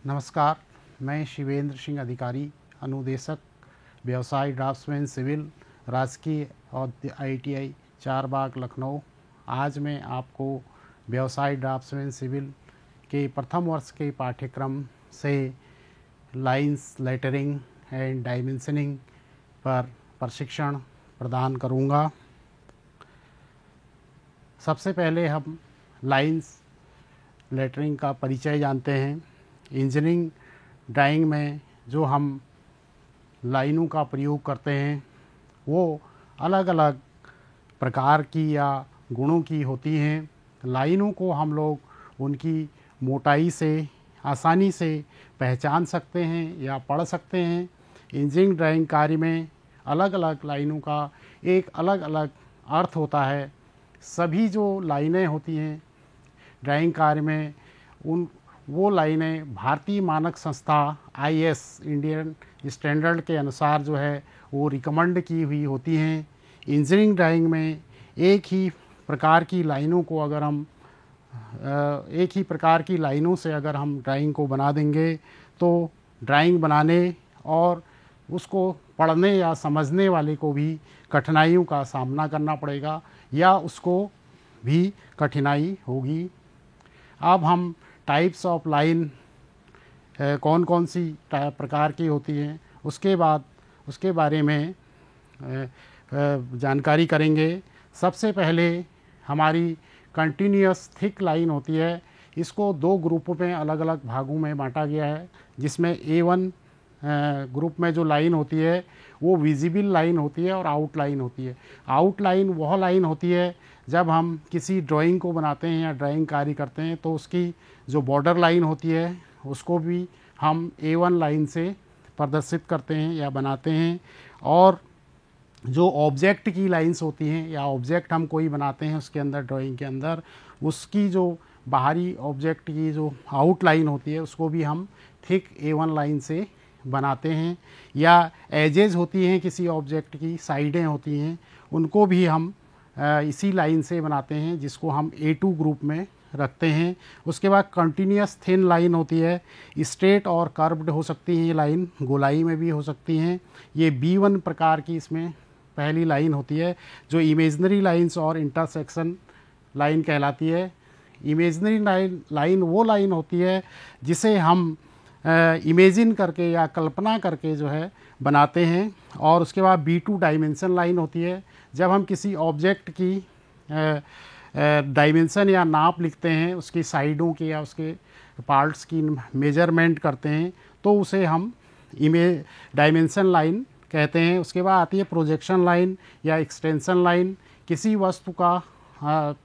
नमस्कार, मैं शिवेंद्र सिंह अधिकारी, अनुदेशक व्यवसाय ड्राफ्ट्समैन सिविल, राजकीय और ITI चारबाग लखनऊ। आज मैं आपको व्यवसाय ड्राफ्ट्समैन सिविल के प्रथम वर्ष के पाठ्यक्रम से लाइंस, लेटरिंग एंड डायमेंशनिंग पर प्रशिक्षण प्रदान करूंगा। सबसे पहले हम लाइंस लेटरिंग का परिचय जानते हैं। इंजीनियरिंग ड्राइंग में जो हम लाइनों का प्रयोग करते हैं वो अलग अलग प्रकार की या गुणों की होती हैं। लाइनों को हम लोग उनकी मोटाई से आसानी से पहचान सकते हैं या पढ़ सकते हैं। इंजीनियरिंग ड्राइंग कार्य में अलग अलग लाइनों का एक अलग अलग अर्थ होता है। सभी जो लाइनें होती हैं ड्राइंग कार्य में, वो लाइनें भारतीय मानक संस्था IS इंडियन स्टैंडर्ड के अनुसार जो है वो रिकमेंड की हुई होती हैं। इंजीनियरिंग ड्राइंग में एक ही प्रकार की लाइनों को अगर हम एक ही प्रकार की लाइनों से अगर हम ड्राइंग को बना देंगे तो ड्राइंग बनाने और उसको पढ़ने या समझने वाले को भी कठिनाइयों का सामना करना पड़ेगा या उसको भी कठिनाई होगी। अब हम टाइप्स ऑफ लाइन कौन कौन सी प्रकार की होती हैं उसके बारे में जानकारी करेंगे। सबसे पहले हमारी कंटिन्यूअस थिक लाइन होती है। इसको दो ग्रुपों में अलग अलग भागों में बांटा गया है, जिसमें A1 ग्रुप में जो लाइन होती है वो विजिबल लाइन होती है और आउट लाइन होती है। आउट लाइन वह लाइन होती है जब हम किसी ड्राइंग को बनाते हैं या ड्राइंग कार्य करते हैं तो उसकी जो बॉर्डर लाइन होती है उसको भी हम A1 लाइन से प्रदर्शित करते हैं या बनाते हैं। और जो ऑब्जेक्ट की लाइंस होती हैं या ऑब्जेक्ट हम कोई बनाते हैं उसके अंदर, ड्राइंग के अंदर, उसकी जो बाहरी ऑब्जेक्ट की जो आउट लाइन होती है उसको भी हम थिक A1 लाइन से बनाते हैं। या एजेस होती हैं किसी ऑब्जेक्ट की, साइडें होती हैं, उनको भी हम इसी लाइन से बनाते हैं, जिसको हम A2 ग्रुप में रखते हैं। उसके बाद कंटिन्यूअस थिन लाइन होती है। स्ट्रेट और कर्व्ड हो सकती हैं ये लाइन, गोलाई में भी हो सकती हैं। ये B1 प्रकार की इसमें पहली लाइन होती है, जो इमेजनरी लाइंस और इंटरसेक्शन लाइन कहलाती है। इमेजनरी लाइन वो लाइन होती है जिसे हम इमेजिन करके या कल्पना करके जो है बनाते हैं। और उसके बाद B2 डायमेंशन लाइन होती है। जब हम किसी ऑब्जेक्ट की डायमेंशन या नाप लिखते हैं, उसकी साइडों की या उसके पार्ट्स की मेजरमेंट करते हैं, तो उसे हम डायमेंशन लाइन कहते हैं। उसके बाद आती है प्रोजेक्शन लाइन या एक्सटेंशन लाइन। किसी वस्तु का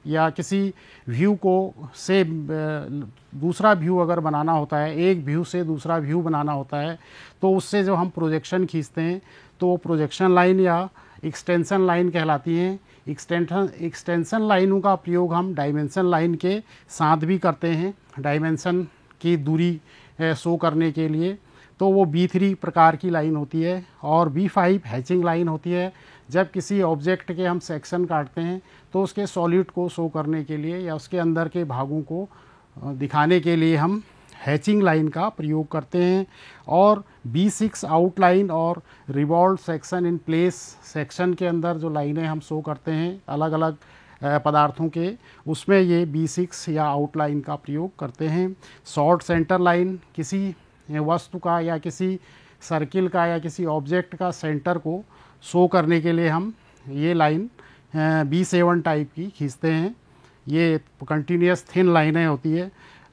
या किसी व्यू को से दूसरा व्यू अगर बनाना होता है, एक व्यू से दूसरा व्यू बनाना होता है, तो उससे जो हम प्रोजेक्शन खींचते हैं तो वो प्रोजेक्शन लाइन या एक्सटेंशन लाइन कहलाती हैं। एक्सटेंशन लाइनों का प्रयोग हम डायमेंशन लाइन के साथ भी करते हैं, डायमेंशन की दूरी शो करने के लिए। तो वो B3 प्रकार की लाइन होती है। और B5 हैचिंग लाइन होती है। जब किसी ऑब्जेक्ट के हम सेक्शन काटते हैं तो उसके सॉलिड को शो करने के लिए या उसके अंदर के भागों को दिखाने के लिए हम हैचिंग लाइन का प्रयोग करते हैं। और B6 आउटलाइन और revolve section in place section के अंदर जो लाइनें हम शो करते हैं अलग अलग पदार्थों के, उसमें ये B6 या आउटलाइन का प्रयोग करते हैं। शॉर्ट सेंटर लाइन किसी वस्तु का या किसी सर्किल का या किसी ऑब्जेक्ट का सेंटर को शो करने के लिए हम ये लाइन B7 टाइप की खींचते हैं। ये कंटिन्यूअस थिन लाइनें होती है।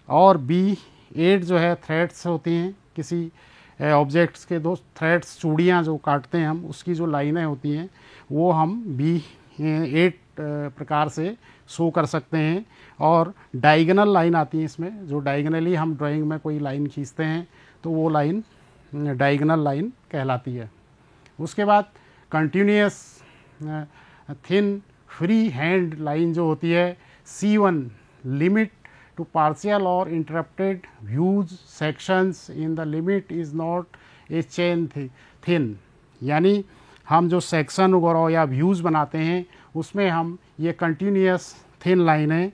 और B8 जो है थ्रेड्स होती हैं, किसी ऑब्जेक्ट्स के दो थ्रेड्स, चूड़ियाँ जो काटते हैं हम, उसकी जो लाइनें होती हैं वो हम B8 प्रकार से शो कर सकते हैं। और डायगोनल लाइन आती है इसमें, जो डायगोनली हम ड्राइंग में कोई लाइन खींचते हैं तो वो लाइन डायगोनल लाइन कहलाती है। उसके बाद continuous thin free hand line जो होती है C1 लिमिट टू पार्शियल और interrupted views sections in the limit is not a chain thin. यानी हम जो सेक्शन वगैरह या व्यूज़ बनाते हैं उसमें हम ये कंटिन्यूअस थिन लाइनें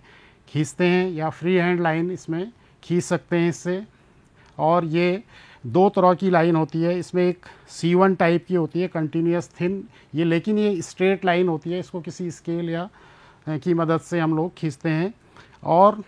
खींचते हैं या फ्री हैंड लाइन इसमें खींच सकते हैं इससे। और ये दो तरह की लाइन होती है। इसमें एक C1 टाइप की होती है कंटिन्यूस थिन, ये लेकिन ये स्ट्रेट लाइन होती है, इसको किसी स्केल या की मदद से हम लोग खींचते हैं। और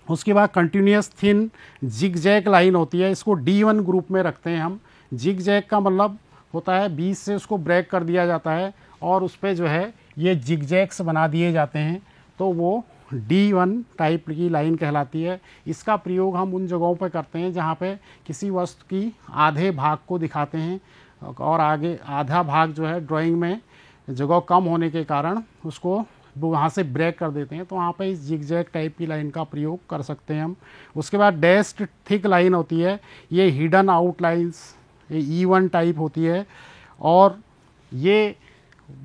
उसके बाद कंटिन्यूस थिन जिग-जैग लाइन होती है, इसको D1 ग्रुप में रखते हैं हम। जिग-जैग का मतलब होता है बीच से उसको ब्रेक कर दिया जाता है और उस पर जो है ये जिग-जैग्स बना दिए जाते हैं, तो वो D1 टाइप की लाइन कहलाती है। इसका प्रयोग हम उन जगहों पर करते हैं जहाँ पे किसी वस्तु की आधे भाग को दिखाते हैं और आगे आधा भाग जो है ड्राइंग में जगह कम होने के कारण उसको वहाँ से ब्रेक कर देते हैं, तो वहाँ पे इस जिग-जैग टाइप की लाइन का प्रयोग कर सकते हैं हम। उसके बाद डैश्ड थिक लाइन होती है, ये हिडन आउटलाइंस E1 टाइप होती है और ये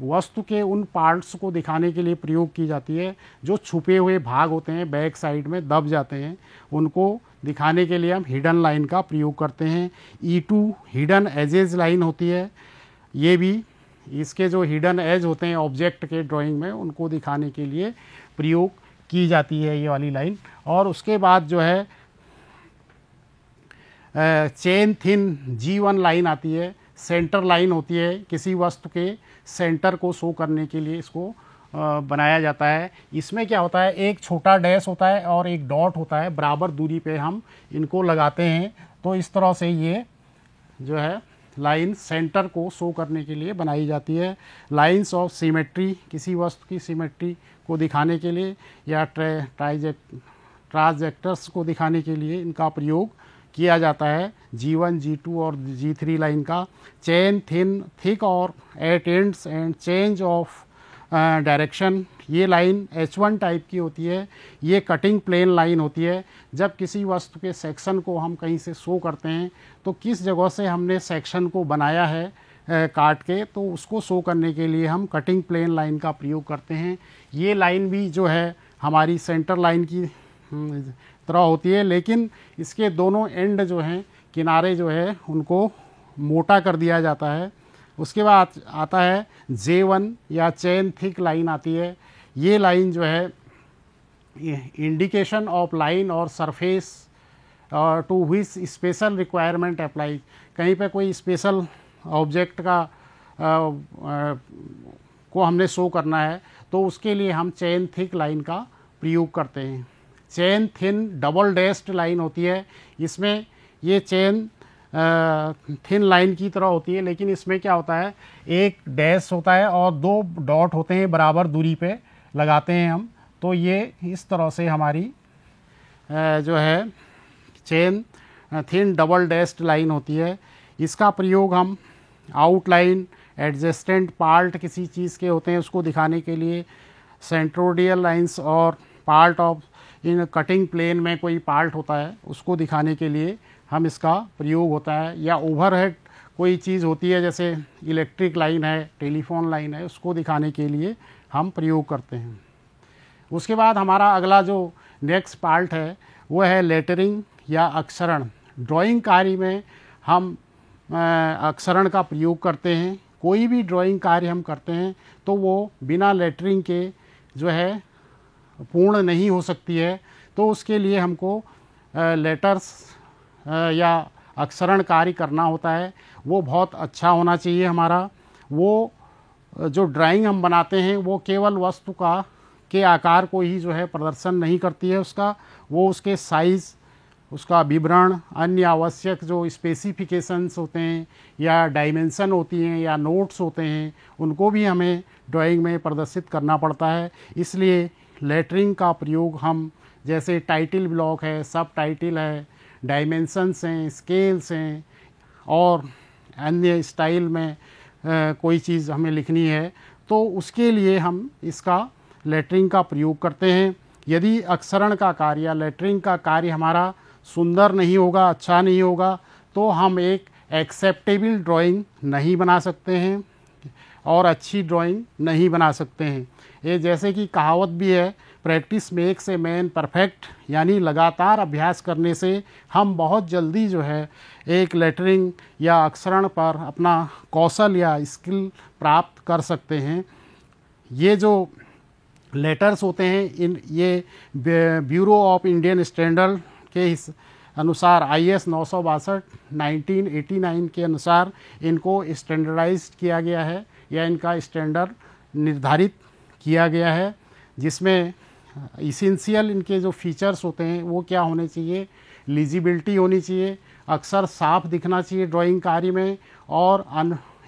वस्तु के उन पार्ट्स को दिखाने के लिए प्रयोग की जाती है जो छुपे हुए भाग होते हैं, बैक साइड में दब जाते हैं, उनको दिखाने के लिए हम हिडन लाइन का प्रयोग करते हैं। E2 हिडन एजेज लाइन होती है, ये भी इसके जो हिडन एज होते हैं ऑब्जेक्ट के ड्राइंग में, उनको दिखाने के लिए प्रयोग की जाती है ये वाली लाइन। और उसके बाद जो है चेन थिन G1 लाइन आती है, सेंटर लाइन होती है, किसी वस्तु के सेंटर को शो करने के लिए इसको बनाया जाता है। इसमें क्या होता है, एक छोटा डैश होता है और एक डॉट होता है, बराबर दूरी पे हम इनको लगाते हैं, तो इस तरह से ये जो है लाइन सेंटर को शो करने के लिए बनाई जाती है। लाइंस ऑफ सिमेट्री, किसी वस्तु की सिमेट्री को दिखाने के लिए या ट्रांजैक्टर्स को दिखाने के लिए इनका प्रयोग किया जाता है। G1, G2 और G3 लाइन का। चेन थिन थिक और at ends and change of direction, ये लाइन H1 टाइप की होती है, ये कटिंग प्लेन लाइन होती है। जब किसी वस्तु के सेक्शन को हम कहीं से शो करते हैं तो किस जगह से हमने सेक्शन को बनाया है काट के, तो उसको शो करने के लिए हम कटिंग प्लेन लाइन का प्रयोग करते हैं। ये लाइन भी जो है हमारी सेंटर लाइन की तरह होती है, लेकिन इसके दोनों एंड जो हैं, किनारे जो है उनको मोटा कर दिया जाता है। उसके बाद आता है J1 या चेन थिक लाइन आती है। ये लाइन जो है इंडिकेशन ऑफ लाइन और surface to which special requirement apply, कहीं पे कोई स्पेशल ऑब्जेक्ट का को हमने शो करना है तो उसके लिए हम चेन थिक लाइन का प्रयोग करते हैं। Chain thin double dashed line होती है, इसमें ये चेन थिन लाइन की तरह होती है, लेकिन इसमें क्या होता है, एक डैश होता है और दो डॉट होते हैं, बराबर दूरी पे लगाते हैं हम, तो ये इस तरह से हमारी जो है chain thin double dashed line होती है। इसका प्रयोग हम आउटलाइन, एडजेस्टेंट पार्ट किसी चीज़ के होते हैं उसको दिखाने के लिए, सेंट्रोडियल लाइंस और part of in cutting plane में कोई पार्ट होता है उसको दिखाने के लिए हम इसका प्रयोग होता है, या ओवरहेड कोई चीज़ होती है जैसे इलेक्ट्रिक लाइन है, टेलीफोन लाइन है, उसको दिखाने के लिए हम प्रयोग करते हैं। उसके बाद हमारा अगला जो नेक्स्ट पार्ट है वो है लेटरिंग या अक्षरण। ड्राइंग कार्य में हम अक्षरण का प्रयोग करते हैं। कोई भी ड्राइंग कार्य हम करते हैं तो वो बिना लेटरिंग के जो है पूर्ण नहीं हो सकती है, तो उसके लिए हमको लेटर्स या अक्षरण कार्य करना होता है। वो बहुत अच्छा होना चाहिए हमारा। वो जो ड्राइंग हम बनाते हैं वो केवल वस्तु का के आकार को ही जो है प्रदर्शन नहीं करती है उसका, वो उसके साइज़, उसका विवरण, अन्य आवश्यक जो स्पेसिफिकेशंस होते हैं या डायमेंशन होती हैं या नोट्स होते हैं, उनको भी हमें ड्राइंग में प्रदर्शित करना पड़ता है। इसलिए लेटरिंग का प्रयोग हम जैसे टाइटल ब्लॉक है, सब टाइटल है, डायमेंशंस हैं, स्केल्स हैं और अन्य स्टाइल में कोई चीज़ हमें लिखनी है तो उसके लिए हम इसका लेटरिंग का प्रयोग करते हैं। यदि अक्षरण का कार्य या लेटरिंग का कार्य हमारा सुंदर नहीं होगा, अच्छा नहीं होगा, तो हम एक एक्सेप्टेबल ड्राइंग नहीं बना सकते हैं और अच्छी ड्राइंग नहीं बना सकते हैं। ये जैसे कि कहावत भी है, practice makes a man perfect, यानी लगातार अभ्यास करने से हम बहुत जल्दी जो है एक लेटरिंग या अक्षरण पर अपना कौशल या स्किल प्राप्त कर सकते हैं। ये जो लेटर्स होते हैं ये ब्यूरो ऑफ इंडियन स्टैंडर्ड के अनुसार IS 962 1989 के अनुसार इनको स्टैंडर्डाइज किया गया है या इनका स्टैंडर्ड निर्धारित किया गया है, जिसमें इसेंशियल इनके जो फीचर्स होते हैं वो क्या होने चाहिए, लीजिबिलिटी होनी चाहिए, अक्सर साफ दिखना चाहिए ड्राइंग कार्य में, और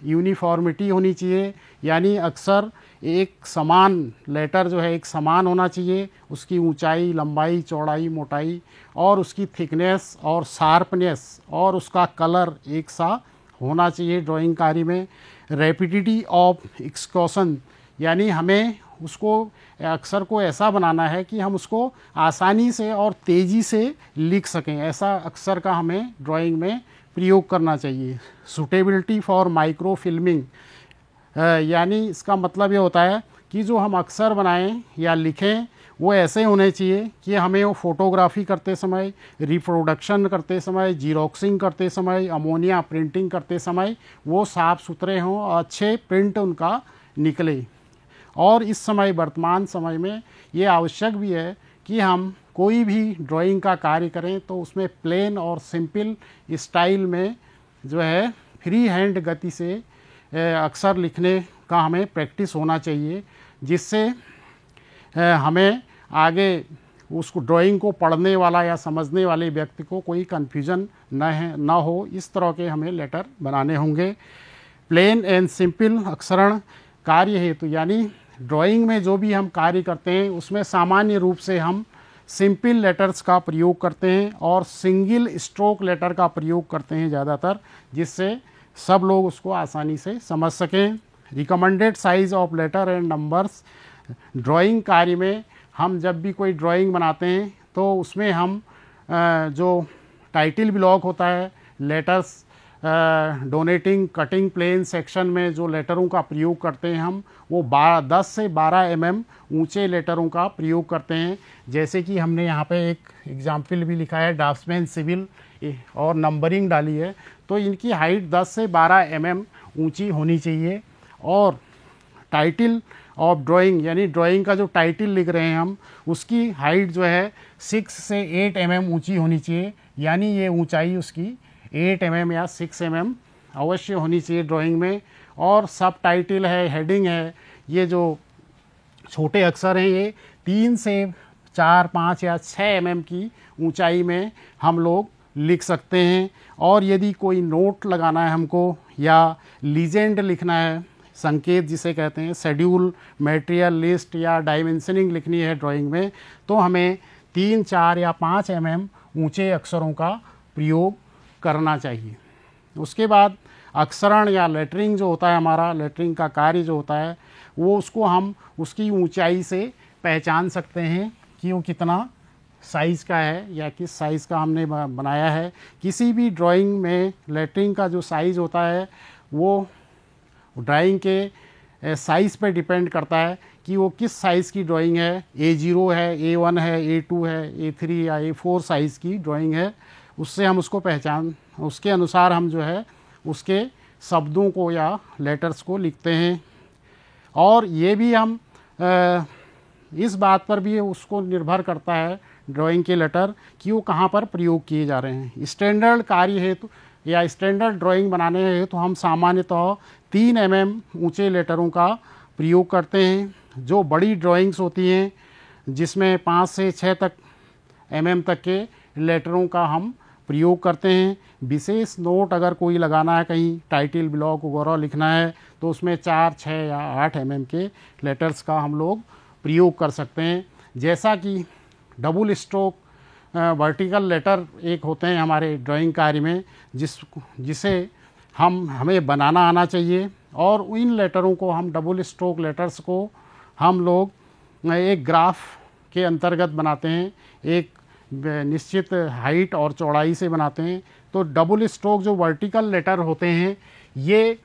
यूनिफॉर्मिटी होनी चाहिए, यानी अक्सर एक समान लेटर जो है एक समान होना चाहिए, उसकी ऊंचाई, लंबाई, चौड़ाई, मोटाई और उसकी थिकनेस और शार्पनेस और उसका कलर एक सा होना चाहिए ड्राइंग कार्य में। रैपिडिटी ऑफ एक्सक्यूशन, यानी हमें उसको अक्षर को ऐसा बनाना है कि हम उसको आसानी से और तेज़ी से लिख सकें, ऐसा अक्षर का हमें ड्राइंग में प्रयोग करना चाहिए। सूटेबिलिटी फॉर माइक्रो फिल्मिंग, यानी इसका मतलब ये होता है कि जो हम अक्षर बनाएं या लिखें वो ऐसे होने चाहिए कि हमें वो फोटोग्राफी करते समय, रिप्रोडक्शन करते समय, जीरोक्सिंग करते समय, अमोनिया प्रिंटिंग करते समय वो साफ़ सुथरे हों और अच्छे प्रिंट उनका निकले। और इस समय वर्तमान समय में ये आवश्यक भी है कि हम कोई भी ड्राइंग का कार्य करें तो उसमें प्लेन और सिंपल स्टाइल में जो है फ्री हैंड गति से अक्षर लिखने का हमें प्रैक्टिस होना चाहिए, जिससे हमें आगे उसको ड्राइंग को पढ़ने वाला या समझने वाले व्यक्ति को कोई कन्फ्यूजन न हो, इस तरह के हमें लेटर बनाने होंगे। प्लेन एंड सिंपल अक्षरण कार्य हेतु, यानी ड्राइंग में जो भी हम कार्य करते हैं उसमें सामान्य रूप से हम सिंपल लेटर्स का प्रयोग करते हैं और सिंगल स्ट्रोक लेटर का प्रयोग करते हैं ज़्यादातर, जिससे सब लोग उसको आसानी से समझ सकें। Recommended size of letter and numbers, drawing कार्य में हम जब भी कोई ड्राइंग बनाते हैं तो उसमें हम जो टाइटल ब्लॉक होता है, letters denoting cutting plane section में जो लेटरों का प्रयोग करते हैं हम, वो 10 से 12 mm ऊंचे लेटरों का प्रयोग करते हैं। जैसे कि हमने यहाँ पे एक एग्जाम्पल भी लिखा है, ड्राफ्ट्समैन सिविल और नंबरिंग डाली है, तो इनकी हाइट 10 से 12 mm ऊंची होनी चाहिए। और टाइटल ऑफ ड्राइंग, यानी ड्राइंग का जो टाइटल लिख रहे हैं हम, उसकी हाइट जो है 6 से 8 mm ऊंची होनी चाहिए, यानी ये ऊंचाई उसकी 8 mm या 6 mm अवश्य होनी चाहिए ड्राइंग में। और सब टाइटल है, हेडिंग है, ये जो छोटे अक्षर हैं ये 3 से 4, 5 या 6 mm की ऊंचाई में हम लोग लिख सकते हैं। और यदि कोई नोट लगाना है हमको या लीजेंड लिखना है, संकेत जिसे कहते हैं, शेड्यूल, मटेरियल लिस्ट या डायमेंशनिंग लिखनी है ड्राइंग में, तो हमें 3, 4 या 5 mm ऊंचे अक्षरों का प्रयोग करना चाहिए। उसके बाद अक्षरण या लेटरिंग जो होता है, हमारा लेटरिंग का कार्य जो होता है, वो उसको हम उसकी ऊंचाई से पहचान सकते हैं कि वो कितना साइज़ का है या किस साइज़ का हमने बनाया है। किसी भी ड्राइंग में लेटरिंग का जो साइज़ होता है वो ड्राइंग के साइज़ पे डिपेंड करता है कि वो किस साइज़ की ड्राइंग है, A0 है, A1 है, A2 है, A3 या A4 साइज़ की ड्राइंग है। उससे हम उसको उसके अनुसार हम जो है उसके शब्दों को या लेटर्स को लिखते हैं। और ये भी हम इस बात पर भी उसको निर्भर करता है ड्राइंग के लेटर कि वो कहाँ पर प्रयोग किए जा रहे हैं। स्टैंडर्ड कार्य हेतु या स्टैंडर्ड ड्राइंग बनाने हेतु हम सामान्यतः 3 mm ऊंचे लेटरों का प्रयोग करते हैं। जो बड़ी ड्राइंग्स होती हैं जिसमें 5 से 6 mm तक के लेटरों का हम प्रयोग करते हैं। विशेष नोट अगर कोई लगाना है, कहीं टाइटल ब्लॉक वगैरह लिखना है, तो उसमें 4, 6 या 8 mm के लेटर्स का हम लोग प्रयोग कर सकते हैं। जैसा कि डबल स्ट्रोक वर्टिकल लेटर एक होते हैं हमारे ड्राइंग कार्य में, जिसे हमें बनाना आना चाहिए। और इन लेटरों को हम डबल स्ट्रोक लेटर्स को हम लोग एक ग्राफ के अंतर्गत बनाते हैं, एक निश्चित हाइट और चौड़ाई से बनाते हैं। तो डबल स्ट्रोक जो वर्टिकल लेटर होते हैं, ये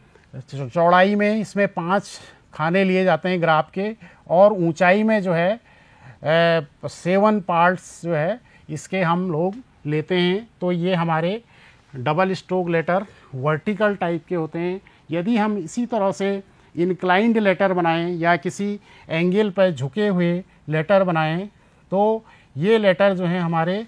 चौड़ाई में इसमें 5 खाने लिए जाते हैं ग्राफ के, और ऊंचाई में जो है 7 पार्ट्स जो है इसके हम लोग लेते हैं। तो ये हमारे double stroke letter vertical type के होते हैं। यदि हम इसी तरह से इंक्लाइंड लेटर बनाएं या किसी एंगल पर झुके हुए लेटर बनाएं, तो ये लेटर जो है हमारे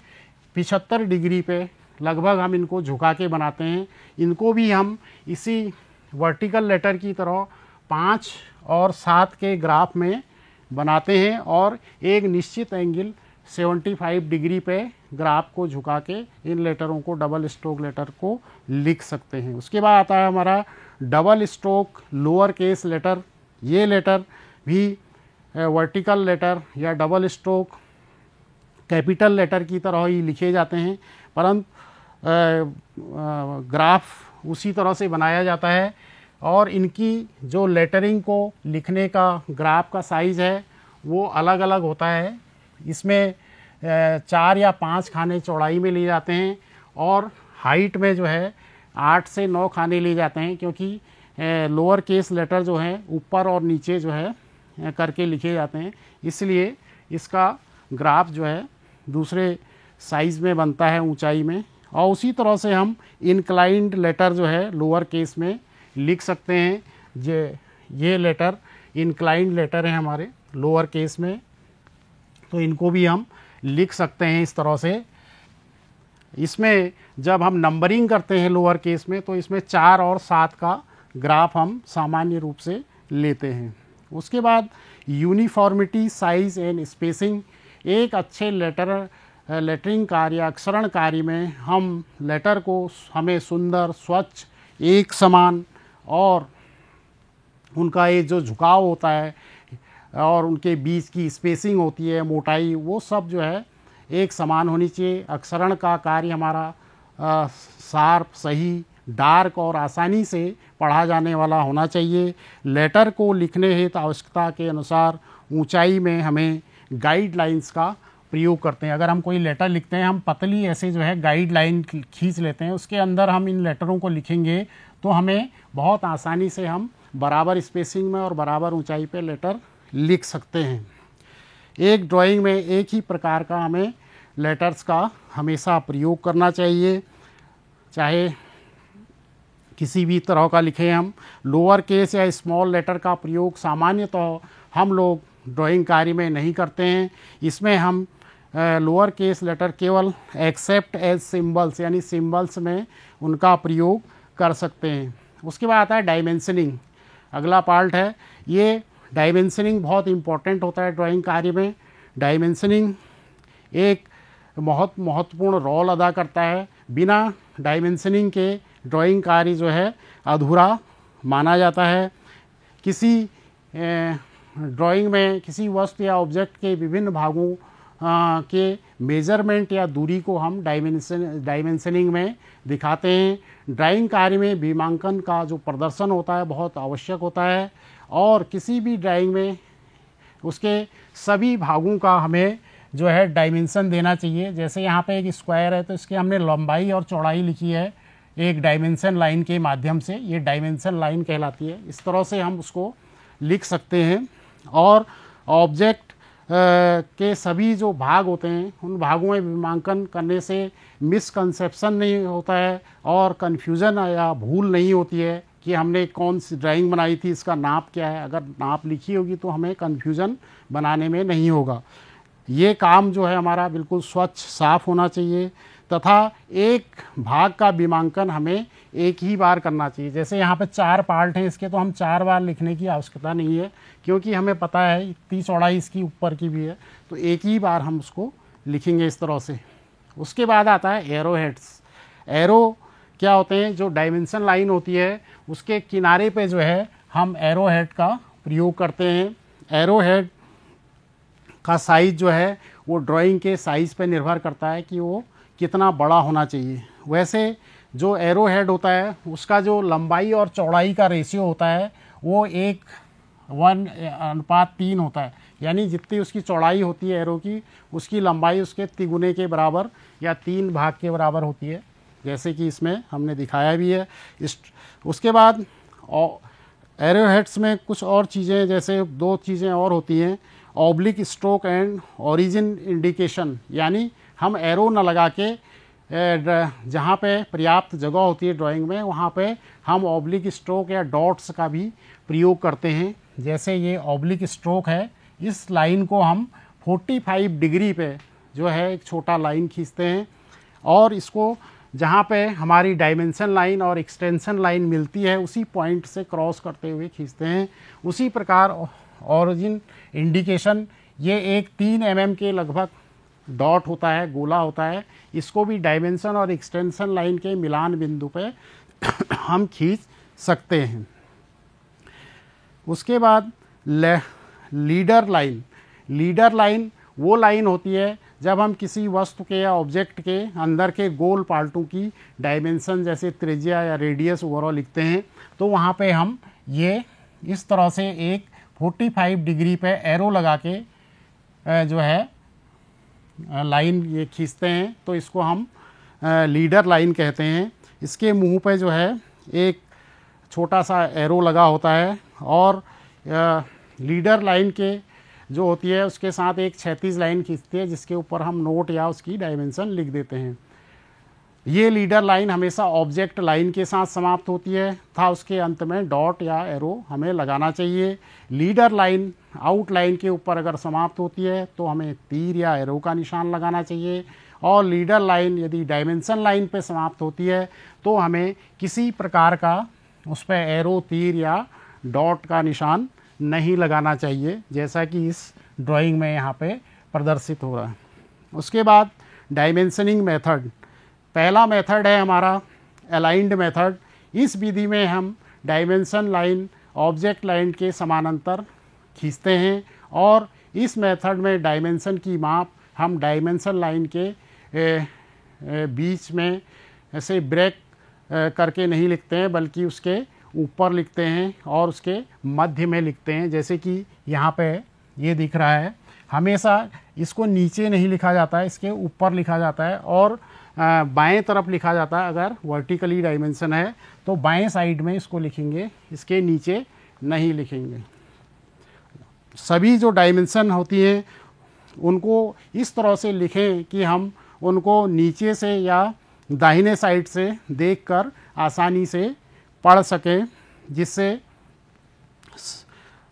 75 डिग्री पे लगभग हम इनको झुका के बनाते हैं। इनको भी हम इसी वर्टिकल लेटर की तरह 5 और 7 के ग्राफ में बनाते हैं और एक निश्चित एंगल 75 डिग्री पे ग्राफ को झुका के इन लेटरों को, डबल स्ट्रोक लेटर को लिख सकते हैं। उसके बाद आता है हमारा double stroke lower case letter. ये लेटर भी वर्टिकल लेटर या डबल स्ट्रोक कैपिटल लेटर की तरह ही लिखे जाते हैं, परंतु ग्राफ उसी तरह से बनाया जाता है और इनकी जो लेटरिंग को लिखने का ग्राफ का साइज़ है वो अलग अलग होता है। इसमें 4 या 5 खाने चौड़ाई में लिए जाते हैं और हाइट में जो है 8 से 9 खाने लिए जाते हैं, क्योंकि लोअर केस लेटर जो हैं ऊपर और नीचे जो है करके लिखे जाते हैं, इसलिए इसका ग्राफ जो है दूसरे साइज़ में बनता है, ऊंचाई में। और उसी तरह से हम इंक्लाइंड लेटर जो है लोअर केस में लिख सकते हैं। ये लेटर इंक्लाइंड लेटर है हमारे लोअर केस में, तो इनको भी हम लिख सकते हैं इस तरह से। इसमें जब हम नंबरिंग करते हैं लोअर केस में तो इसमें 4 और 7 का ग्राफ हम सामान्य रूप से लेते हैं। उसके बाद यूनिफॉर्मिटी, साइज एंड स्पेसिंग। एक अच्छे लेटरिंग कार्य या अक्षरण कार्य में हम लेटर को हमें सुंदर, स्वच्छ, एक समान और उनका ये जो झुकाव होता है और उनके बीच की स्पेसिंग होती है, मोटाई, वो सब जो है एक समान होनी चाहिए। अक्षरण का कार्य हमारा शार्प, सही, डार्क और आसानी से पढ़ा जाने वाला होना चाहिए। लेटर को लिखने हेतु आवश्यकता के अनुसार ऊंचाई में हमें गाइडलाइंस का प्रयोग करते हैं। अगर हम कोई लेटर लिखते हैं, हम पतली ऐसे जो है गाइडलाइन खींच लेते हैं, उसके अंदर हम इन लेटरों को लिखेंगे तो हमें बहुत आसानी से हम बराबर स्पेसिंग में और बराबर ऊंचाई पे लेटर लिख सकते हैं। एक ड्राइंग में एक ही प्रकार का हमें लेटर्स का हमेशा प्रयोग करना चाहिए, चाहे किसी भी तरह का लिखें हम। लोअर केस या स्मॉल लेटर का प्रयोग सामान्यतः हम लोग ड्राइंग कार्य में नहीं करते हैं। इसमें हम लोअर केस लेटर केवल एक्सेप्ट एज सिंबल्स यानी सिंबल्स में उनका प्रयोग कर सकते हैं। उसके बाद आता है डायमेंशनिंग, अगला पार्ट है। ये डायमेंशनिंग बहुत इम्पॉर्टेंट होता है ड्राइंग कार्य में। डायमेंशनिंग एक बहुत महत्वपूर्ण रोल अदा करता है। बिना डायमेंशनिंग के ड्राइंग कार्य जो है अधूरा माना जाता है। किसी ड्राइंग में किसी वस्तु या ऑब्जेक्ट के विभिन्न भागों के मेजरमेंट या दूरी को हम डायमेंशनिंग में दिखाते हैं। ड्राइंग कार्य में विमांकन का जो प्रदर्शन होता है बहुत आवश्यक होता है और किसी भी ड्राइंग में उसके सभी भागों का हमें जो है डायमेंशन देना चाहिए। जैसे यहाँ पे एक स्क्वायर है तो इसकी हमने लंबाई और चौड़ाई लिखी है एक डायमेंशन लाइन के माध्यम से, ये डायमेंशन लाइन कहलाती है। इस तरह से हम उसको लिख सकते हैं। और ऑब्जेक्ट के सभी जो भाग होते हैं उन भागों में विमांकन करने से मिसकंसेप्शन नहीं होता है और कन्फ्यूज़न या भूल नहीं होती है कि हमने कौन सी ड्राइंग बनाई थी, इसका नाप क्या है। अगर नाप लिखी होगी तो हमें कन्फ्यूज़न बनाने में नहीं होगा। ये काम जो है हमारा बिल्कुल स्वच्छ, साफ होना चाहिए तथा एक भाग का विमांकन हमें एक ही बार करना चाहिए। जैसे यहाँ पे 4 पार्ट हैं इसके, तो हम 4 बार लिखने की आवश्यकता नहीं है, क्योंकि हमें पता है इतनी चौड़ाई इसकी ऊपर की भी है, तो एक ही बार हम उसको लिखेंगे इस तरह से। उसके बाद आता है एरो हेड्स। एरो क्या होते हैं? जो डायमेंशन लाइन होती है उसके किनारे पे जो है हम एरो हेड का प्रयोग करते हैं। एरो हेड का साइज़ जो है वो ड्राइंग के साइज़ पे निर्भर करता है कि वो कितना बड़ा होना चाहिए। वैसे जो एरो हेड होता है उसका जो लंबाई और चौड़ाई का रेशियो होता है वो 1:3 होता है, यानी जितनी उसकी चौड़ाई होती है एरो की, उसकी लंबाई उसके तिगुने के बराबर या 3 भाग के बराबर होती है, जैसे कि इसमें हमने दिखाया भी है। उसके बाद एरो हेड्स में कुछ और चीज़ें, जैसे 2 चीज़ें और होती हैं, oblique stroke and origin indication, यानी हम एरो न लगा के जहाँ पे पर्याप्त जगह होती है ड्राइंग में वहाँ पे हम ऑब्लिक स्ट्रोक या डॉट्स का भी प्रयोग करते हैं। जैसे ये ऑब्लिक स्ट्रोक है, इस लाइन को हम 45 डिग्री पे जो है एक छोटा लाइन खींचते हैं और इसको जहाँ पे हमारी डायमेंशन लाइन और एक्सटेंशन लाइन मिलती है उसी पॉइंट से क्रॉस करते हुए खींचते हैं। उसी प्रकार ओरिजिन इंडिकेशन, ये एक 3 mm के लगभग डॉट होता है, गोला होता है, इसको भी डायमेंशन और एक्सटेंशन लाइन के मिलान बिंदु पे हम खींच सकते हैं। उसके बाद लीडर लाइन। लीडर लाइन वो लाइन होती है जब हम किसी वस्तु के या ऑब्जेक्ट के अंदर के गोल पार्टों की डायमेंशन जैसे त्रिज्या या रेडियस ओवरऑल लिखते हैं, तो वहाँ पे हम ये इस तरह से एक 45 डिग्री पे एरो लगा के जो है लाइन ये खींचते हैं, तो इसको हम लीडर लाइन कहते हैं। इसके मुंह पे जो है एक छोटा सा एरो लगा होता है और लीडर लाइन के जो होती है उसके साथ एक क्षैतिज लाइन खींचती है जिसके ऊपर हम नोट या उसकी डायमेंशन लिख देते हैं। ये लीडर लाइन हमेशा ऑब्जेक्ट लाइन के साथ समाप्त होती है तथा उसके अंत में डॉट या एरो हमें लगाना चाहिए। लीडर लाइन आउटलाइन के ऊपर अगर समाप्त होती है तो हमें तीर या एरो का निशान लगाना चाहिए, और लीडर लाइन यदि डायमेंशन लाइन पे समाप्त होती है तो हमें किसी प्रकार का उस पर एरो, तीर या डॉट का निशान नहीं लगाना चाहिए, जैसा कि इस ड्राइंग में यहाँ पे प्रदर्शित हो रहा है। उसके बाद डायमेंशनिंग मेथड। पहला मेथड है हमारा अलाइंड मेथड। इस विधि में हम डायमेंशन लाइन ऑब्जेक्ट लाइन के समानांतर खींचते हैं, और इस मेथड में डायमेंशन की माप हम डायमेंशन लाइन के बीच में ऐसे ब्रेक करके नहीं लिखते हैं, बल्कि उसके ऊपर लिखते हैं और उसके मध्य में लिखते हैं। जैसे कि यहाँ पे ये दिख रहा है, हमेशा इसको नीचे नहीं लिखा जाता है, इसके ऊपर लिखा जाता है, और बाएं तरफ लिखा जाता है। अगर वर्टिकली डायमेंशन है तो बाएं साइड में इसको लिखेंगे, इसके नीचे नहीं लिखेंगे। सभी जो डायमेंशन होती हैं उनको इस तरह से लिखें कि हम उनको नीचे से या दाहिने साइड से देखकर आसानी से पढ़ सकें, जिससे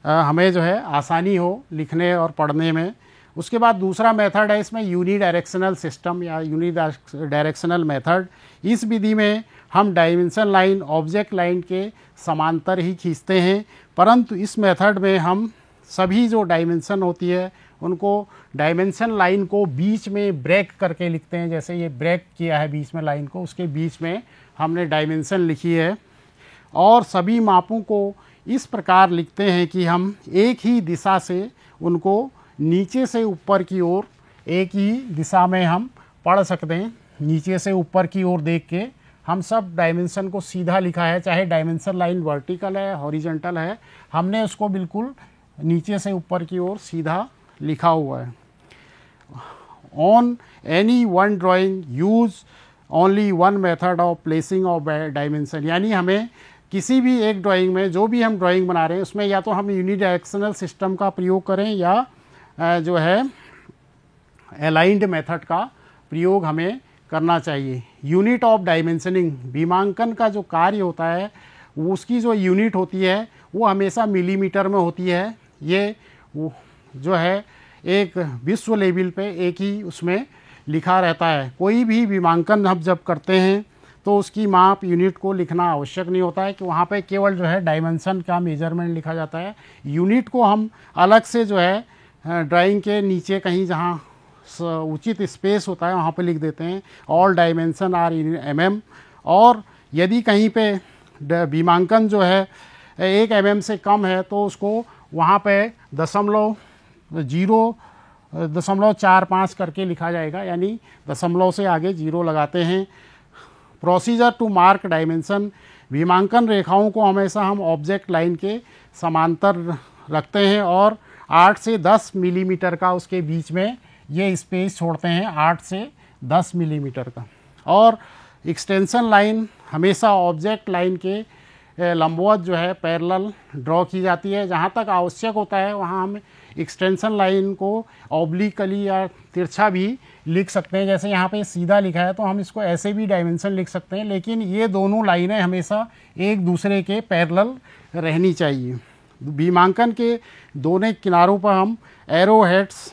हमें जो है आसानी हो लिखने और पढ़ने में। उसके बाद दूसरा मेथड है इसमें यूनिडायरेक्शनल सिस्टम या यूनिडायरेक्शनल मेथड। इस विधि में हम डायमेंशन लाइन ऑब्जेक्ट लाइन के समांतर ही खींचते हैं, परंतु इस मेथड में हम सभी जो डायमेंशन होती है उनको डायमेंशन लाइन को बीच में ब्रेक करके लिखते हैं। जैसे ये ब्रेक किया है बीच में लाइन को, उसके बीच में हमने डायमेंशन लिखी है, और सभी मापों को इस प्रकार लिखते हैं कि हम एक ही दिशा से उनको नीचे से ऊपर की ओर एक ही दिशा में हम पढ़ सकते हैं। नीचे से ऊपर की ओर देख के हम सब डायमेंशन को सीधा लिखा है, चाहे डायमेंशन लाइन वर्टिकल है, हॉरिजॉन्टल है, हमने उसको बिल्कुल नीचे से ऊपर की ओर सीधा लिखा हुआ है। On any one drawing use only one method of placing of dimension, यानी हमें किसी भी एक ड्राइंग में जो भी हम ड्राइंग बना रहे हैं उसमें या तो हम यूनिडायरेक्शनल सिस्टम का प्रयोग करें या जो है अलाइंड मेथड का प्रयोग हमें करना चाहिए। यूनिट ऑफ डायमेंशनिंग, विमांकन का जो कार्य होता है उसकी जो यूनिट होती है वो हमेशा मिलीमीटर में होती है। ये जो है एक विश्व लेवल पे एक ही उसमें लिखा रहता है। कोई भी विमांकन हम जब करते हैं तो उसकी माप यूनिट को लिखना आवश्यक नहीं होता है, कि वहाँ पे केवल जो है डायमेंशन का मेजरमेंट लिखा जाता है। यूनिट को हम अलग से जो है ड्राइंग के नीचे कहीं जहाँ उचित स्पेस होता है वहाँ पे लिख देते हैं, all dimension are in mm। और यदि कहीं पे विमांकन जो है 1 mm से कम है तो उसको वहाँ पे 0.45 करके लिखा जाएगा, यानी दशमलव से आगे 0 लगाते हैं। प्रोसीजर टू मार्क डायमेंशन, विमांकन रेखाओं को हमेशा हम ऑब्जेक्ट लाइन के समांतर रखते हैं और 8 से 10 मिलीमीटर का उसके बीच में ये स्पेस छोड़ते हैं, 8 से 10 मिलीमीटर का। और एक्सटेंशन लाइन हमेशा ऑब्जेक्ट लाइन के लंबवत जो है पैरेलल ड्रॉ की जाती है। जहाँ तक आवश्यक होता है वहाँ हम एक्सटेंशन लाइन को ऑब्लिकली या तिरछा भी लिख सकते हैं। जैसे यहाँ पे सीधा लिखा है तो हम इसको ऐसे भी डायमेंशन लिख सकते हैं, लेकिन ये दोनों लाइनें हमेशा एक दूसरे के पैरेलल रहनी चाहिए। विमांकन के दोनों किनारों पर हम एरो हेड्स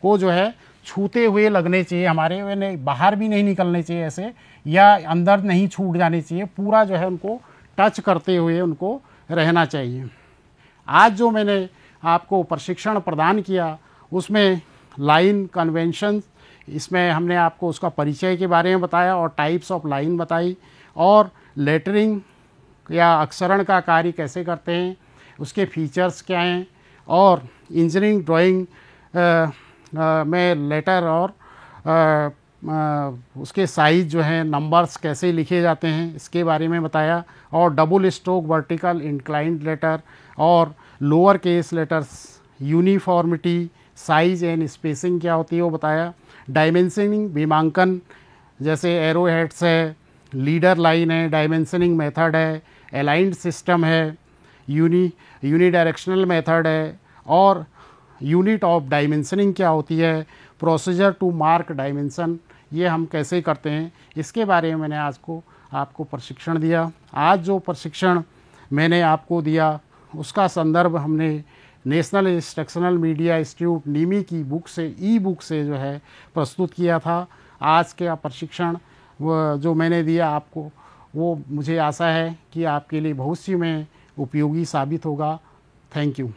को जो है छूते हुए लगने चाहिए हमारे, वे बाहर भी नहीं निकलने चाहिए ऐसे, या अंदर नहीं छूट जाने चाहिए, पूरा जो है उनको टच करते हुए उनको रहना चाहिए। आज जो मैंने आपको प्रशिक्षण प्रदान किया उसमें लाइन कन्वेंशन, इसमें हमने आपको उसका परिचय के बारे में बताया और टाइप्स ऑफ लाइन बताई, और लेटरिंग या अक्षरण का कार्य कैसे करते हैं, उसके फीचर्स क्या हैं, और इंजीनियरिंग ड्राइंग में लेटर और उसके साइज जो है नंबर्स कैसे लिखे जाते हैं इसके बारे में बताया, और double stroke vertical inclined letter और lower case letters, uniformity, size and spacing क्या होती है वो बताया, डायमेंशनिंग बीमांकन जैसे एरो हेड्स है, लीडर लाइन है, डायमेंशनिंग मेथड है, अलाइंड सिस्टम है, यूनी डायरेक्शनल मेथड है, और यूनिट ऑफ डायमेंशनिंग क्या होती है, प्रोसीजर टू मार्क डायमेंशन ये हम कैसे करते हैं, इसके बारे में मैंने आज को आपको प्रशिक्षण दिया। आज जो प्रशिक्षण मैंने आपको दिया उसका संदर्भ हमने नेशनल इंस्ट्रक्शनल मीडिया इंस्टीट्यूट नीमी की बुक से, ई बुक से जो है प्रस्तुत किया था। आज का प्रशिक्षण जो मैंने दिया आपको वो मुझे आशा है कि आपके लिए भविष्य में उपयोगी साबित होगा। Thank you.